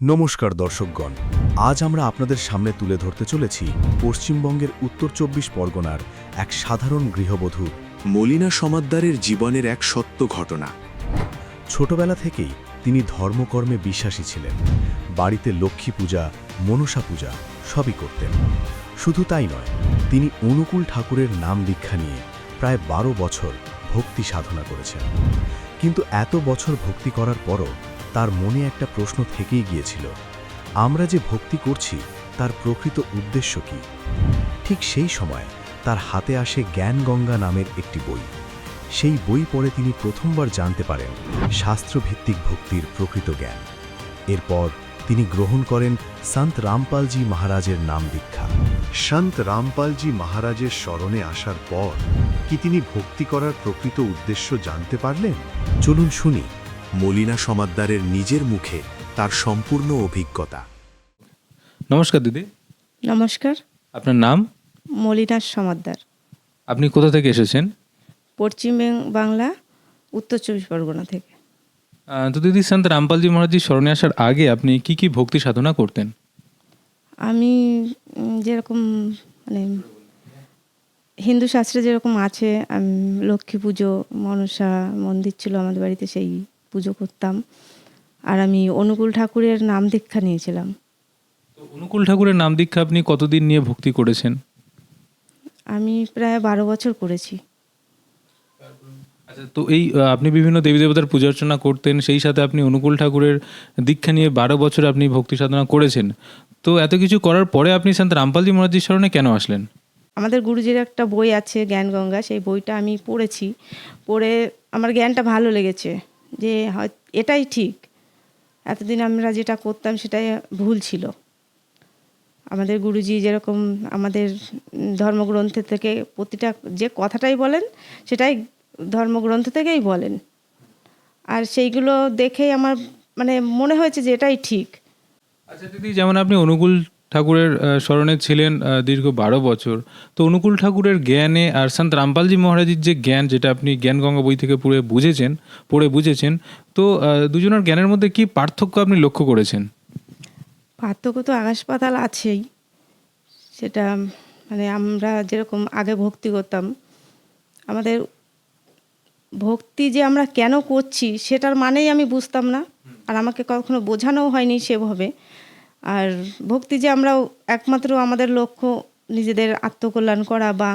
নমস্কার দর্শকগণ, আজ আমরা আপনাদের সামনে তুলে ধরতে চলেছি পশ্চিমবঙ্গের উত্তর ২৪ পরগনার এক সাধারণ গৃহবধূ মলিনা সমাদ্দারের জীবনের এক সত্য ঘটনা। ছোটবেলা থেকেই তিনি ধর্মকর্মে বিশ্বাসী ছিলেন। বাড়িতে লক্ষ্মী পূজা, মনসা পূজা সবই করতেন। শুধু তাই নয়, তিনি অনুকূল ঠাকুরের নাম দীক্ষা নিয়ে প্রায় ১২ বছর ভক্তি সাধনা করেছেন। কিন্তু এত বছর ভক্তি করার পরও তার মনে একটা প্রশ্ন থেকেই গিয়েছিল, আমরা যে ভক্তি করছি তার প্রকৃত উদ্দেশ্য কি? ঠিক সেই সময় তার হাতে আসে জ্ঞানগঙ্গা নামের একটি বই। সেই বই পড়ে তিনি প্রথমবার জানতে পারেন শাস্ত্রভিত্তিক ভক্তির প্রকৃত জ্ঞান। এরপর তিনি গ্রহণ করেন সন্ত রামপালজি মহারাজের নাম দীক্ষা। সন্ত রামপালজি মহারাজের শরণে আসার পর কি তিনি ভক্তি করার প্রকৃত উদ্দেশ্য জানতে পারলেন? চলুন শুনি মলিনা সমাদ্দারের নিজের মুখে তার সম্পূর্ণ অভিজ্ঞতা। নমস্কার দিদি। নমস্কার। আপনার নাম? মলিনা সমাদ্দার। আপনি কোথা থেকে এসেছেন? পশ্চিম বাংলা, উত্তর ২৪ পরগনা থেকে। তো দিদি, সন্ত রামপালজি মহারাজজির স্মরণে আসার আগে আপনি কি কি ভক্তি সাধনা করতেন? আমি যেরকম মানে হিন্দু শাস্ত্রে যেরকম আছে, লক্ষ্মী পুজো, মনসা মন্দির ছিল আমাদের বাড়িতে, সেই পুজো করতাম। আর আমি অনুকূল ঠাকুরের নাম দীক্ষা নিয়েছিলাম। তো অনুকূল ঠাকুরের নাম দীক্ষা আপনি কতদিন নিয়ে ভক্তি করেছেন? আমি প্রায় ১২ বছর করেছি। আচ্ছা, তো এই আপনি বিভিন্ন দেবী দেবতার পূজা অর্চনা করতেন, সেই সাথে আপনি অনুকূল ঠাকুরের দীক্ষা নিয়ে ১২ বছর আপনি ভক্তি সাধনা করেছেন। তো এত কিছু করার পরে আপনি সন্ত রামপালজি মহারাজজির স্মরণে কেন আসলেন? আমাদের গুরুজির একটা বই আছে জ্ঞানগঙ্গা, সেই বইটা আমি পড়েছি। পড়ে আমার জ্ঞানটা ভালো লেগেছে যে এটাই ঠিক, এতদিন আমরা যেটা করতাম সেটাই ভুল ছিল। আমাদের গুরুজি যেরকম আমাদের ধর্মগ্রন্থ থেকে প্রতিটা যে কথাটাই বলেন সেটাই ধর্মগ্রন্থ থেকেই বলেন। আর সেইগুলো দেখেই আমার মানে মনে হয়েছে যে এটাই ঠিক। আচ্ছা দিদি, যেমন আপনি অনুকূল ঠাকুরের স্মরণে ছিলেন দীর্ঘ ১২ বছর, তো অনুকূল ঠাকুরের জ্ঞানে আর সন্ত রামপালজি মহারাজের যে জ্ঞান, যেটা আপনি জ্ঞানগঙ্গা বই থেকে পড়ে বুঝেছেন, তো দুজনের জ্ঞানের মধ্যে কি পার্থক্য আপনি লক্ষ্য করেছেন? পার্থক্য তো আকাশ পাতাল আছেই। সেটা মানে আমরা যেরকম আগে ভক্তি করতাম, আমাদের ভক্তি যে আমরা কেন করছি সেটার মানেই আমি বুঝতাম না, আর আমাকে কখনো বোঝানোও হয়নি সেভাবে। আর ভক্তি যে আমরা একমাত্র আমাদের লক্ষ্য নিজেদের আত্মকল্যাণ করা বা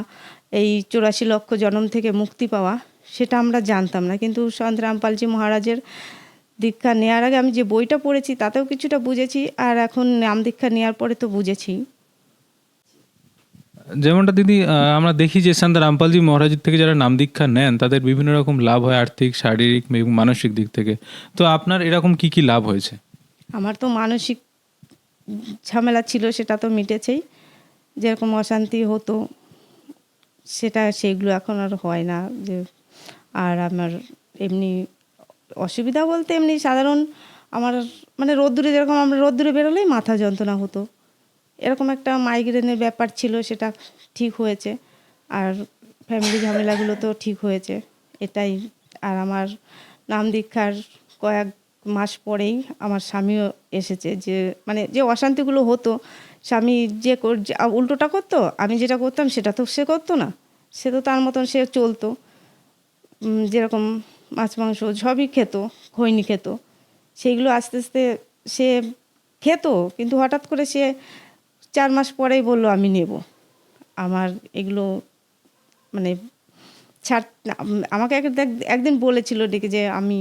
এই ৮৪ লক্ষ জন্ম থেকে মুক্তি পাওয়া, সেটা আমরা জানতাম না। কিন্তু সন্ত রামপালজি মহারাজের দীক্ষা নেওয়ার আগে আমি যে বইটা পড়েছি তাতেও কিছুটা বুঝেছি, আর এখন নাম দীক্ষা নেওয়ার পরে তো বুঝেছি। যেমনটা দিদি আমরা দেখি যে সন্ত রামপালজি মহারাজের থেকে যারা নাম দীক্ষা নেন তাদের বিভিন্ন রকম লাভ হয়, আর্থিক, শারীরিক এবং মানসিক দিক থেকে। তো আপনার এরকম কি কি লাভ হয়েছে? আমার তো মানসিক ঝামেলা ছিল, সেটা তো মিটেছেই। যেরকম অশান্তি হতো সেগুলো এখন আর হয় না। যে আর আমার এমনি অসুবিধা বলতে এমনি সাধারণ আমার মানে রোদ্দুরে, যেরকম আমরা রোদ্দুরে বেরোলেই মাথা যন্ত্রণা হতো, এরকম একটা মাইগ্রেনের ব্যাপার ছিল, সেটা ঠিক হয়েছে। আর ফ্যামিলি ঝামেলাগুলো তো ঠিক হয়েছে, এটাই। আর আমার নাম দীক্ষার কয়েক মাস পরেই আমার স্বামীও এসেছে। যে মানে যে অশান্তিগুলো হতো, স্বামী যে উল্টোটা করতো, আমি যেটা করতাম সেটা তো সে করতো না, সে তো তার মতন সে চলতো। যেরকম মাছ মাংস সবই খেত, খৈনি খেত, সেইগুলো আস্তে আস্তে সে খেত। কিন্তু হঠাৎ করে সে ৪ মাস পরেই বলল আমি নেব। আমার এগুলো মানে আমাকে একদিন বলেছিল ডেকে যে আমি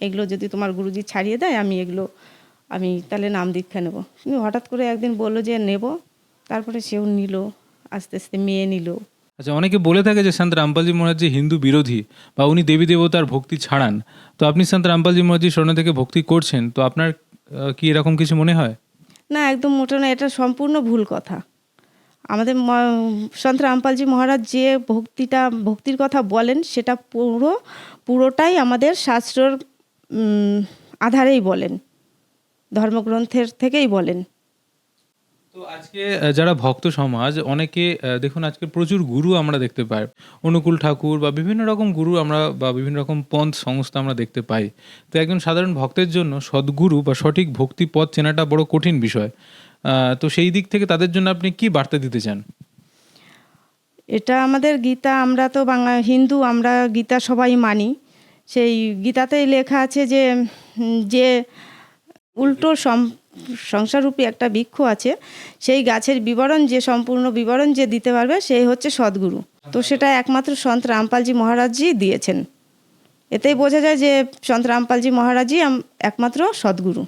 এগুলো যদি তোমার গুরুজি ছাড়িয়ে দেয় আমি তাহলে নাম দীক্ষা নেব। কিন্তু হঠাৎ করে একদিন বলল যে নেব, তারপরে সেও নিল, আস্তে আস্তে মেয়ে নিল। আচ্ছা, অনেকে বলে থাকে যে সন্ত রামপালজি মহারাজ হিন্দু বিরোধী বা উনি দেবী দেবতার ভক্তি ছাড়ান। তো আপনি সন্ত রামপালজি মহারাজজির স্মরণে থেকে ভক্তি করছেন, তো আপনার কি এরকম কিছু মনে হয়? না, একদম মোটো না, এটা সম্পূর্ণ ভুল কথা। আমাদের সন্ত রামপালজি মহারাজ যে ভক্তির কথা বলেন সেটা পুরোটাই আমাদের শাস্ত্রর আধারেই বলেন, ধর্মগ্রন্থের থেকেই বলেন। তো আজকে যারা ভক্ত সমাজ অনেকে দেখুন আজকে প্রচুর গুরু আমরা দেখতে পাই, অনুকূল ঠাকুর বা বিভিন্ন রকম গুরু আমরা বা বিভিন্ন রকম পন্থ সংস্থা আমরা দেখতে পাই। তো একজন সাধারণ ভক্তের জন্য সদ্গুরু বা সঠিক ভক্তি পথ চেনাটা বড় কঠিন বিষয়। তো সেই দিক থেকে তাদের জন্য আপনি কি বার্তা দিতে চান? এটা আমাদের গীতা, আমরা তো হিন্দু, আমরা গীতা সবাই মানি। সেই গীতাতেই লেখা আছে যে যে উল্টো সংসাররূপী একটা বৃক্ষ আছে, সেই গাছের বিবরণ, যে সম্পূর্ণ বিবরণ যে দিতে পারবে সেই হচ্ছে সদ্গুরু। তো সেটা একমাত্র সন্ত রামপালজি মহারাজজি দিয়েছেন। এতেই বোঝা যায় যে সন্ত রামপালজি মহারাজই একমাত্র সদ্গুরু।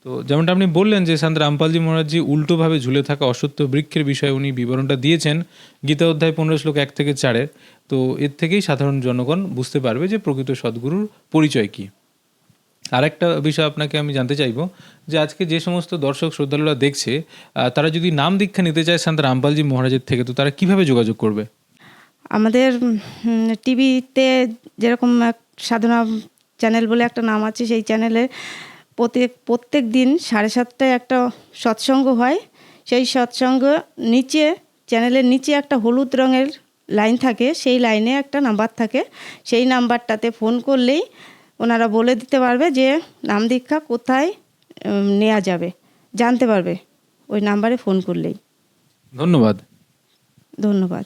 তো যেমনটা আপনি বললেন যে সন্ত রামপালজি মহারাজজি উল্টোভাবে ঝুলে থাকা অশ্বত্থ বৃক্ষের বিষয়ে উনি বিবরণটা দিয়েছেন গীতা অধ্যায় 15 শ্লোক 1 থেকে 4। তো এর থেকেই সাধারণ জনগণ বুঝতে পারবে যে প্রকৃত সদ্গুরুর পরিচয় কী। আরেকটা বিষয় আপনাকে আমি জানতে চাইবো যে আজকে যে সমস্ত দর্শক শ্রদ্ধালুরা দেখছে, তারা যদি নাম দীক্ষা নিতে চায় সন্ত রামপালজি মহারাজের থেকে, তো তারা কিভাবে যোগাযোগ করবে? আমাদের টিভিতে যেরকম এক সাধনা চ্যানেল বলে একটা নাম আছে, সেই চ্যানেলে প্রত্যেক দিন 7:30টায় একটা সৎসঙ্গ হয়। সেই সৎসঙ্গ নিচে, চ্যানেলের নিচে একটা হলুদ রঙের লাইন থাকে, সেই লাইনে একটা নাম্বার থাকে। সেই নাম্বারটাতে ফোন করলেই ওনারা বলে দিতে পারবে যে নাম দীক্ষা কোথায় নেওয়া যাবে, জানতে পারবে ওই নাম্বারে ফোন করলেই। ধন্যবাদ। ধন্যবাদ।